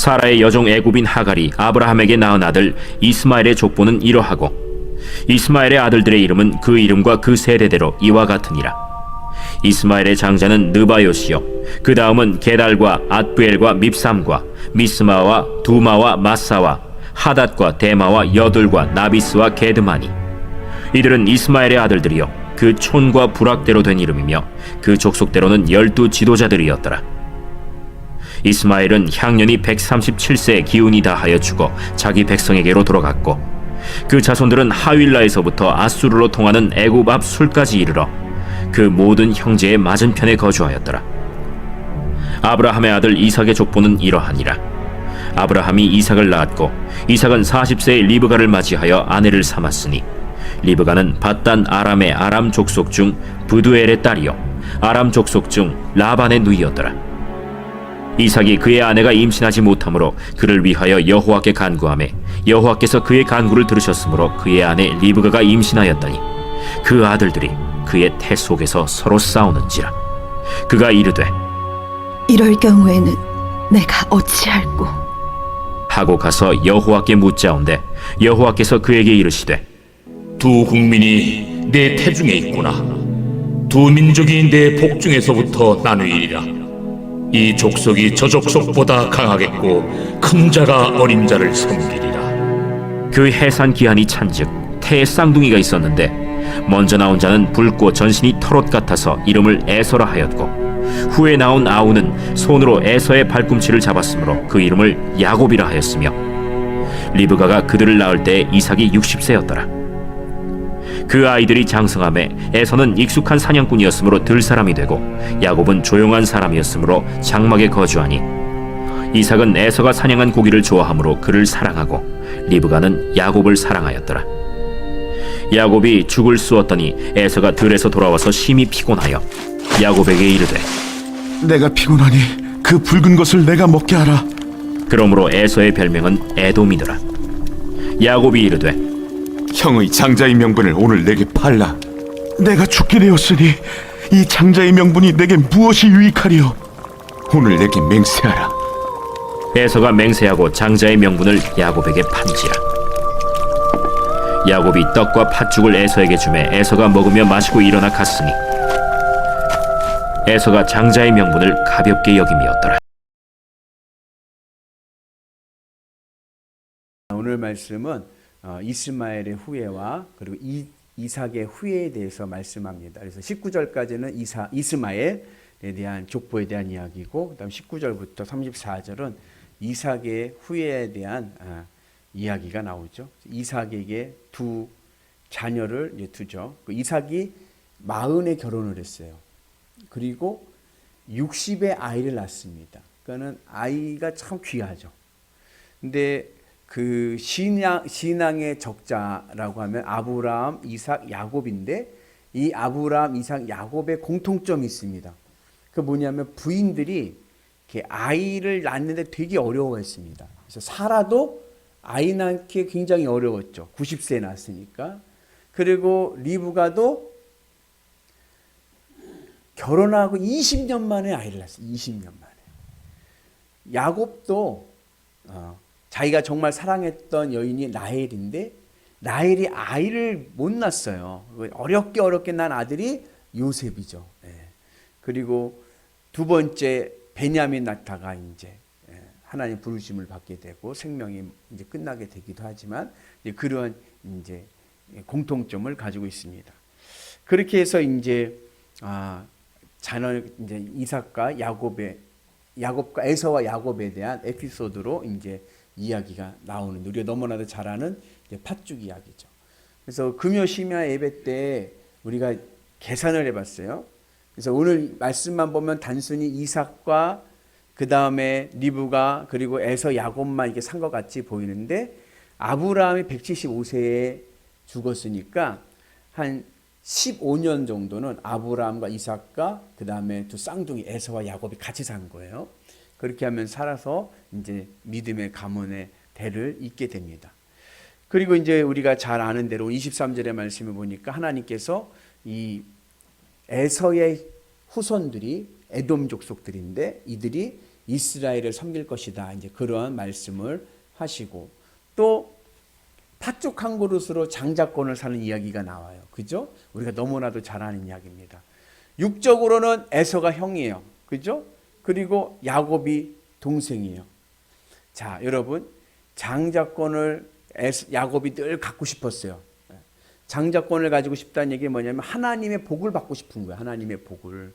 사라의 여종 애굽인 하갈이 아브라함에게 낳은 아들 이스마엘의 족보는 이러하고 이스마엘의 아들들의 이름은 그 이름과 그 세대대로 이와 같으니라. 이스마엘의 장자는 느바요시요 그 다음은 게달과 앗부엘과 밉삼과 미스마와 두마와 마사와 하닷과 데마와 여둘과 나비스와 게드마니. 이들은 이스마엘의 아들들이요 그 촌과 부락대로 된 이름이며 그 족속대로는 12 지도자들이었더라. 이스마엘은 향년이 137세의 기운이 다하여 죽어 자기 백성에게로 돌아갔고 그 자손들은 하윌라에서부터 아수르로 통하는 애굽 앞 술까지 이르러 그 모든 형제의 맞은편에 거주하였더라. 아브라함의 아들 이삭의 족보는 이러하니라. 아브라함이 이삭을 낳았고 이삭은 40세의 리브가를 맞이하여 아내를 삼았으니 리브가는 밧단 아람의 아람 족속 중 브두엘의 딸이요 아람 족속 중 라반의 누이였더라. 이삭이 그의 아내가 임신하지 못하므로 그를 위하여 여호와께 간구하매 여호와께서 그의 간구를 들으셨으므로 그의 아내 리브가가 임신하였더니 그 아들들이 그의 태 속에서 서로 싸우는지라. 그가 이르되 이럴 경우에는 내가 어찌할꼬? 하고 가서 여호와께 묻자온데 여호와께서 그에게 이르시되 두 국민이 내 태중에 있구나. 두 민족이 내 복중에서부터 나누이리라. 이 족속이 저 족속보다 강하겠고 큰 자가 어린 자를 섬기리라. 그 해산 기한이 찬즉 태에 쌍둥이가 있었는데 먼저 나온 자는 붉고 전신이 털옷 같아서 이름을 에서라 하였고 후에 나온 아우는 손으로 에서의 발꿈치를 잡았으므로 그 이름을 야곱이라 하였으며 리브가가 그들을 낳을 때 이삭이 60세였더라. 그 아이들이 장성함에 에서는 익숙한 사냥꾼이었으므로 들 사람이 되고 야곱은 조용한 사람이었으므로 장막에 거주하니 이삭은 에서가 사냥한 고기를 좋아하므로 그를 사랑하고 리브가는 야곱을 사랑하였더라. 야곱이 죽을 쑤었더니 에서가 들에서 돌아와서 심히 피곤하여 야곱에게 이르되 내가 피곤하니 그 붉은 것을 내가 먹게 하라. 그러므로 에서의 별명은 에돔이더라. 야곱이 이르되 형의 장자의 명분을 오늘 내게 팔라. 내가 죽게 되었으니 이 장자의 명분이 내게 무엇이 유익하리요? 오늘 내게 맹세하라. 에서가 맹세하고 장자의 명분을 야곱에게 판지라. 야곱이 떡과 팥죽을 에서에게 주매 에서가 먹으며 마시고 일어나 갔으니 에서가 장자의 명분을 가볍게 여김이었더라. 오늘 말씀은 이스마엘의 후예와 그리고 이삭의 후예에 대해서 말씀합니다. 그래서 19절까지는 이스마엘에 대한 족보에 대한 이야기고 그다음 19절부터 34절은 이삭의 후예에 대한 이야기가 나오죠. 이삭에게 두 자녀를 두죠. 이삭이 40에 결혼을 했어요. 그리고 60에 아이를 낳습니다. 그러니까는 아이가 참 귀하죠. 근데 그 신앙의 적자라고 하면 아브라함, 이삭, 야곱인데 이 아브라함, 이삭, 야곱의 공통점이 있습니다. 그 뭐냐면 부인들이 이렇게 아이를 낳는데 되게 어려워했습니다. 그래서 사라도 아이 낳기 굉장히 어려웠죠. 90세에 낳았으니까. 그리고 리브가도 결혼하고 20년 만에 아이를 낳았어요. 20년 만에. 야곱도 자기가 정말 사랑했던 여인이 라헬인데 라헬이 아이를 못 낳았어요. 어렵게 난 아들이 요셉이죠. 그리고 두 번째 베냐민 낳다가 이제 하나님 부르심을 받게 되고 생명이 이제 끝나게 되기도 하지만 이제 그런 이제 공통점을 가지고 있습니다. 그렇게 해서 이제 자녀 이제 이삭과 야곱과 에서와 야곱에 대한 에피소드로 이제 이야기가 나오는 우리가 너무나도 잘 아는 팥죽 이야기죠. 그래서 금요 심야 예배 때 우리가 계산을 해봤어요. 그래서 오늘 말씀만 보면 단순히 이삭과 그 다음에 리브가 그리고 에서 야곱만 이렇게 산 것 같이 보이는데 아브라함이 175세에 죽었으니까 한 15년 정도는 아브라함과 이삭과 그 다음에 두 쌍둥이 에서와 야곱이 같이 산 거예요. 그렇게 하면 살아서 이제 믿음의 가문의 대를 잇게 됩니다. 그리고 이제 우리가 잘 아는 대로 23절의 말씀을 보니까 하나님께서 이 에서의 후손들이 에돔 족속들인데 이들이 이스라엘을 섬길 것이다. 이제 그러한 말씀을 하시고 또 팥죽 한 그릇으로 장자권을 사는 이야기가 나와요. 그죠? 우리가 너무나도 잘 아는 이야기입니다. 육적으로는 에서가 형이에요. 그죠? 그리고 야곱이 동생이에요. 자, 여러분, 장자권을 야곱이 늘 갖고 싶었어요. 장자권을 가지고 싶다는 얘기는 뭐냐면 하나님의 복을 받고 싶은 거예요. 하나님의 복을.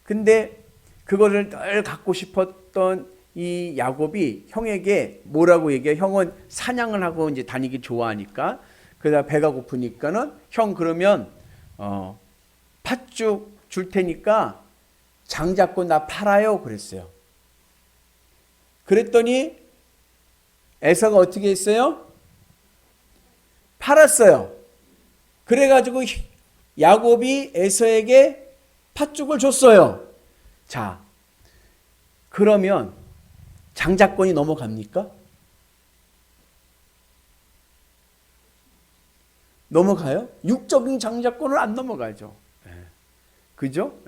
근데 그거를 늘 갖고 싶었던 이 야곱이 형에게 뭐라고 얘기해요? 형은 사냥을 하고 이제 다니기 좋아하니까 그러다 배가 고프니까는 형 그러면 팥죽 줄 테니까 장자권 나 팔아요 그랬어요. 그랬더니 에서가 어떻게 했어요? 팔았어요. 그래가지고 야곱이 에서에게 팥죽을 줬어요. 자, 그러면 장자권이 넘어갑니까? 넘어가요? 육적인 장자권을 안 넘어가죠. 그죠?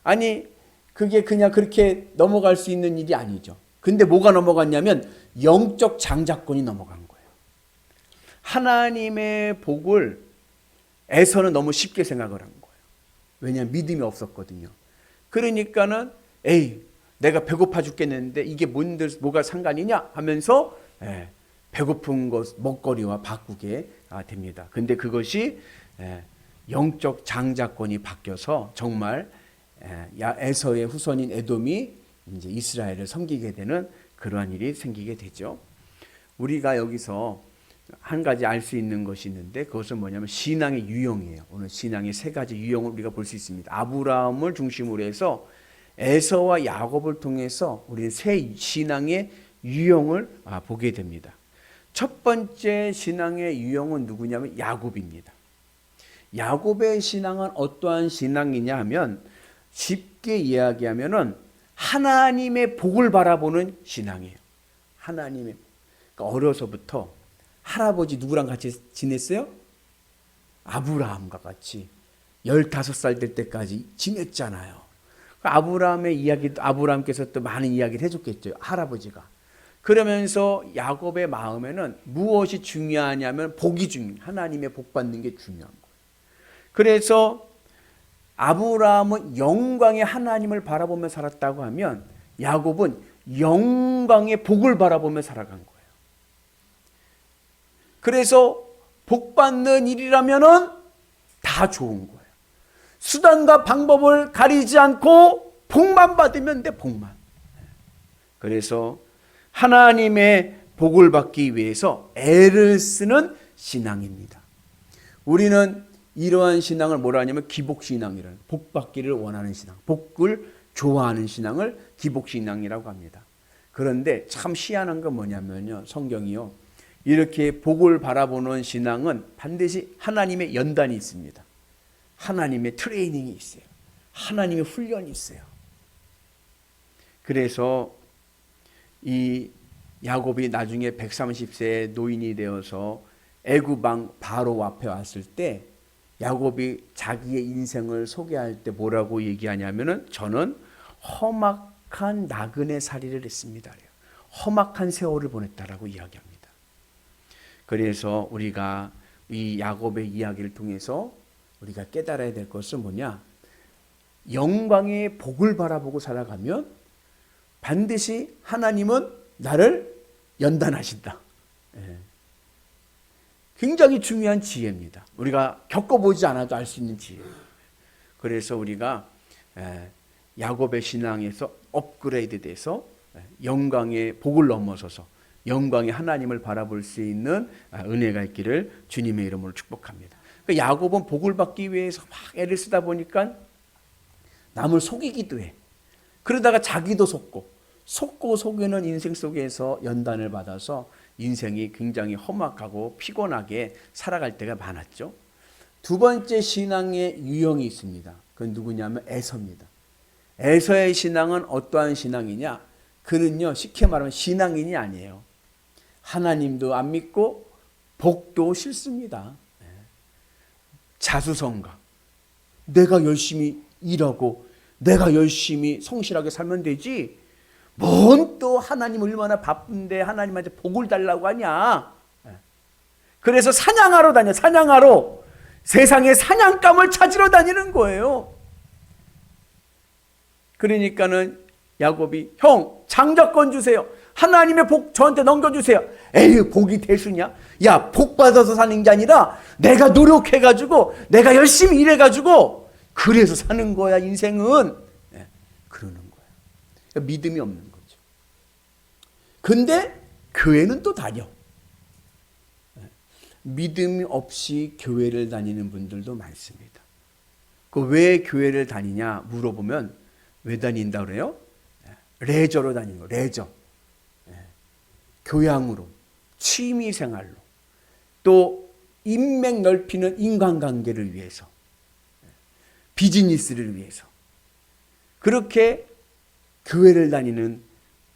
아니, 그게 그냥 그렇게 넘어갈 수 있는 일이 아니죠. 근데 뭐가 넘어갔냐면 영적 장자권이 넘어간 거예요. 하나님의 복을 에서는 너무 쉽게 생각을 한 거예요. 왜냐하면 믿음이 없었거든요. 그러니까는 에이, 내가 배고파 죽겠는데 이게 뭐가 상관이냐 하면서 배고픈 것 먹거리와 바꾸게 됩니다. 근데 그것이 영적 장자권이 바뀌어서 정말 에서의 후손인 에돔이 이제 이스라엘을 섬기게 되는 그러한 일이 생기게 되죠. 우리가 여기서 한 가지 알 수 있는 것이 있는데 그것은 뭐냐면 신앙의 유형이에요. 오늘 신앙의 세 가지 유형을 우리가 볼 수 있습니다. 아브라함을 중심으로 해서 에서와 야곱을 통해서 우리는 세 신앙의 유형을 보게 됩니다. 첫 번째 신앙의 유형은 누구냐면 야곱입니다. 야곱의 신앙은 어떠한 신앙이냐 하면 쉽게 이야기하면은 하나님의 복을 바라보는 신앙이에요. 하나님의 그러니까 어려서부터 할아버지 누구랑 같이 지냈어요? 아브라함과 같이 15살 될 때까지 지냈잖아요. 아브라함의 이야기도 아브라함께서 또 많은 이야기를 해줬겠죠. 할아버지가. 그러면서 야곱의 마음에는 무엇이 중요하냐면 복이 중요해요. 하나님의 복 받는 게 중요한 거예요. 그래서 아브라함은 영광의 하나님을 바라보며 살았다고 하면 야곱은 영광의 복을 바라보며 살아간 거예요. 그래서 복 받는 일이라면은 다 좋은 거예요. 수단과 방법을 가리지 않고 복만 받으면 돼, 복만. 그래서 하나님의 복을 받기 위해서 애를 쓰는 신앙입니다. 우리는 이러한 신앙을 뭐라 하냐면 기복신앙이라는, 복 받기를 원하는 신앙, 복을 좋아하는 신앙을 기복신앙이라고 합니다. 그런데 참 희한한 건 뭐냐면요, 성경이요, 이렇게 복을 바라보는 신앙은 반드시 하나님의 연단이 있습니다. 하나님의 트레이닝이 있어요. 하나님의 훈련이 있어요. 그래서 이 야곱이 나중에 130세의 노인이 되어서 애굽 왕 바로 앞에 왔을 때 야곱이 자기의 인생을 소개할 때 뭐라고 얘기하냐면은 저는 험악한 나그네 살이를 했습니다. 험악한 세월을 보냈다라고 이야기합니다. 그래서 우리가 이 야곱의 이야기를 통해서 우리가 깨달아야 될 것은 뭐냐? 영광의 복을 바라보고 살아가면 반드시 하나님은 나를 연단하신다. 굉장히 중요한 지혜입니다. 우리가 겪어보지 않아도 알 수 있는 지혜예요. 그래서 우리가 야곱의 신앙에서 업그레이드 돼서 영광의 복을 넘어서서 영광의 하나님을 바라볼 수 있는 은혜가 있기를 주님의 이름으로 축복합니다. 그러니까 야곱은 복을 받기 위해서 막 애를 쓰다 보니까 남을 속이기도 해. 그러다가 자기도 속고 속이는 인생 속에서 연단을 받아서 인생이 굉장히 험악하고 피곤하게 살아갈 때가 많았죠. 두 번째 신앙의 유형이 있습니다. 그건 누구냐면 에서입니다. 에서의 신앙은 어떠한 신앙이냐? 그는요, 쉽게 말하면 신앙인이 아니에요. 하나님도 안 믿고 복도 싫습니다. 자수성가. 내가 열심히 일하고 내가 열심히 성실하게 살면 되지 뭔 또 하나님 얼마나 바쁜데 하나님한테 복을 달라고 하냐. 그래서 사냥하러 다녀. 사냥하러 세상의 사냥감을 찾으러 다니는 거예요. 그러니까는 야곱이 형 장자권 주세요. 하나님의 복 저한테 넘겨주세요. 에이 복이 대수냐? 야 복 받아서 사는 게 아니라 내가 노력해가지고 내가 열심히 일해가지고 그래서 사는 거야 인생은. 그러는 거야. 믿음이 없는 거죠. 근데 교회는 또 다녀. 믿음이 없이 교회를 다니는 분들도 많습니다. 그 왜 교회를 다니냐 물어보면 왜 다닌다 그래요? 레저로 다니는 거. 레저. 교양으로, 취미생활로, 또 인맥 넓히는 인간관계를 위해서, 비즈니스를 위해서 그렇게 교회를 다니는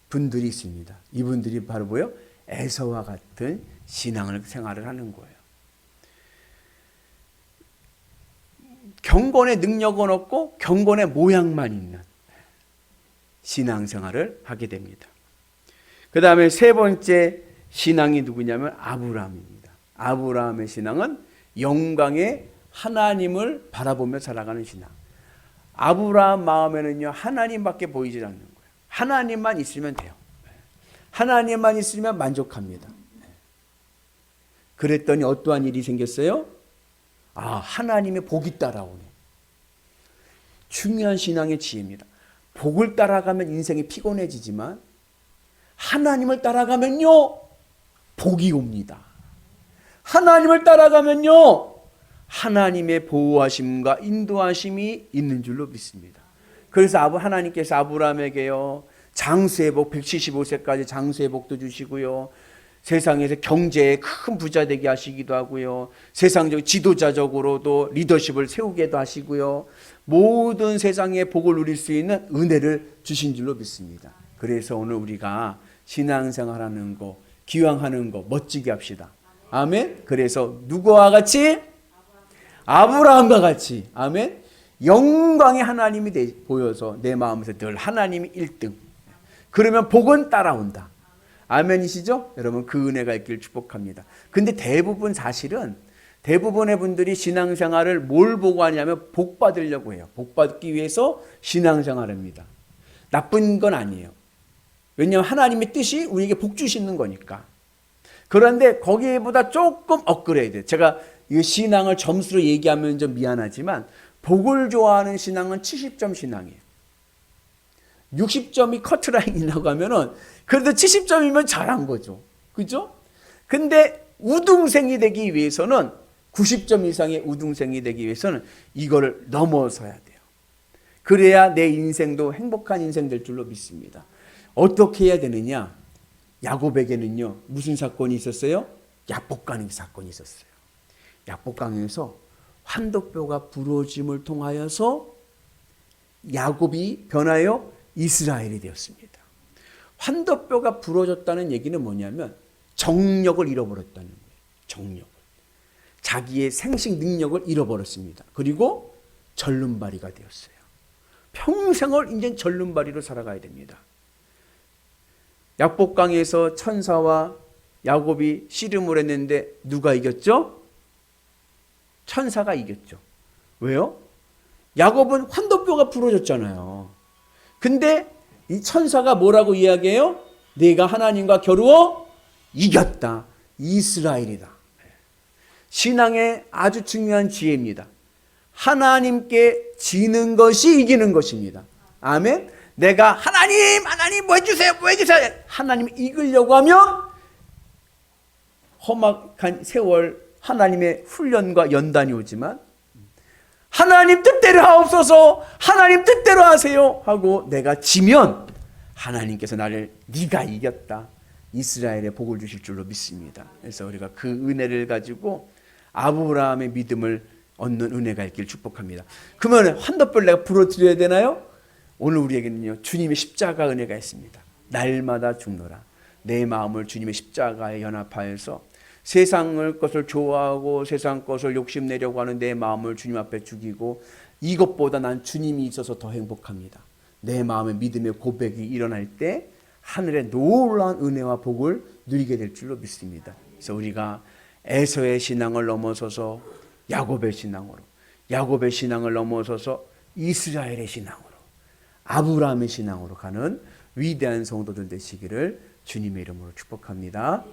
분들이 있습니다. 이분들이 바로 뭐예요? 에서와 같은 신앙을 생활을 하는 거예요. 경건의 능력은 없고 경건의 모양만 있는 신앙생활을 하게 됩니다. 그 다음에 세 번째 신앙이 누구냐면 아브라함입니다. 아브라함의 신앙은 영광의 하나님을 바라보며 살아가는 신앙. 아브라함 마음에는요 하나님밖에 보이질 않는 거예요. 하나님만 있으면 돼요. 하나님만 있으면 만족합니다. 그랬더니 어떠한 일이 생겼어요? 하나님의 복이 따라오네. 중요한 신앙의 지혜입니다. 복을 따라가면 인생이 피곤해지지만 하나님을 따라가면요 복이 옵니다. 하나님을 따라가면요 하나님의 보호하심과 인도하심이 있는 줄로 믿습니다. 그래서 하나님께서 아브라함에게요 장수의 복 175세까지 장수의 복도 주시고요, 세상에서 경제에 큰 부자 되게 하시기도 하고요, 세상적 지도자적으로도 리더십을 세우게도 하시고요, 모든 세상의 복을 누릴 수 있는 은혜를 주신 줄로 믿습니다. 그래서 오늘 우리가 신앙생활하는 거, 기왕하는 거 멋지게 합시다. 아멘. 그래서 누구와 같이? 아브라함과 같이. 아멘. 영광의 하나님이 보여서 내 마음에서 늘 하나님이 1등. 그러면 복은 따라온다. 아멘이시죠? 여러분 그 은혜가 있길 축복합니다. 근데 사실은 대부분의 분들이 신앙생활을 뭘 보고 하냐면 복 받으려고 해요. 복 받기 위해서 신앙생활합니다. 나쁜 건 아니에요. 왜냐하면 하나님의 뜻이 우리에게 복 주시는 거니까. 그런데 거기보다 조금 업그레이드. 제가 이 신앙을 점수로 얘기하면 좀 미안하지만 복을 좋아하는 신앙은 70점 신앙이에요. 60점이 커트라인이라고 하면은 그래도 70점이면 잘한 거죠. 그죠? 근데 우등생이 되기 위해서는 90점 이상의 우등생이 되기 위해서는 이거를 넘어서야 돼요. 그래야 내 인생도 행복한 인생 될 줄로 믿습니다. 어떻게 해야 되느냐? 야곱에게는요 무슨 사건이 있었어요? 야복강의 사건이 있었어요. 야복강에서 환도뼈가 부러짐을 통하여서 야곱이 변하여 이스라엘이 되었습니다. 환도뼈가 부러졌다는 얘기는 뭐냐면 정력을 잃어버렸다는 거예요. 정력을. 자기의 생식 능력을 잃어버렸습니다. 그리고 절름발이가 되었어요. 평생을 이제 절름발이로 살아가야 됩니다. 야복강에서 천사와 야곱이 씨름을 했는데 누가 이겼죠? 천사가 이겼죠. 왜요? 야곱은 환도뼈가 부러졌잖아요. 근데 이 천사가 뭐라고 이야기해요? 네가 하나님과 겨루어 이겼다. 이스라엘이다. 신앙의 아주 중요한 지혜입니다. 하나님께 지는 것이 이기는 것입니다. 아멘. 내가 하나님 뭐 해주세요. 하나님 이기려고 하면 험악한 세월 하나님의 훈련과 연단이 오지만 하나님 뜻대로 하옵소서, 하나님 뜻대로 하세요 하고 내가 지면 하나님께서 나를 네가 이겼다. 이스라엘에 복을 주실 줄로 믿습니다. 그래서 우리가 그 은혜를 가지고 아브라함의 믿음을 얻는 은혜가 있길 축복합니다. 그러면 환도뼈를 내가 부러뜨려야 되나요? 오늘 우리에게는요 주님의 십자가 은혜가 있습니다. 날마다 죽노라. 내 마음을 주님의 십자가에 연합하여서 세상을 것을 좋아하고 세상 것을 욕심내려고 하는 내 마음을 주님 앞에 죽이고 이것보다 난 주님이 있어서 더 행복합니다. 내 마음의 믿음의 고백이 일어날 때 하늘의 놀라운 은혜와 복을 누리게 될 줄로 믿습니다. 그래서 우리가 에서의 신앙을 넘어서서 야곱의 신앙으로, 야곱의 신앙을 넘어서서 이스라엘의 신앙으로, 아브라함의 신앙으로 가는 위대한 성도들 되시기를 주님의 이름으로 축복합니다.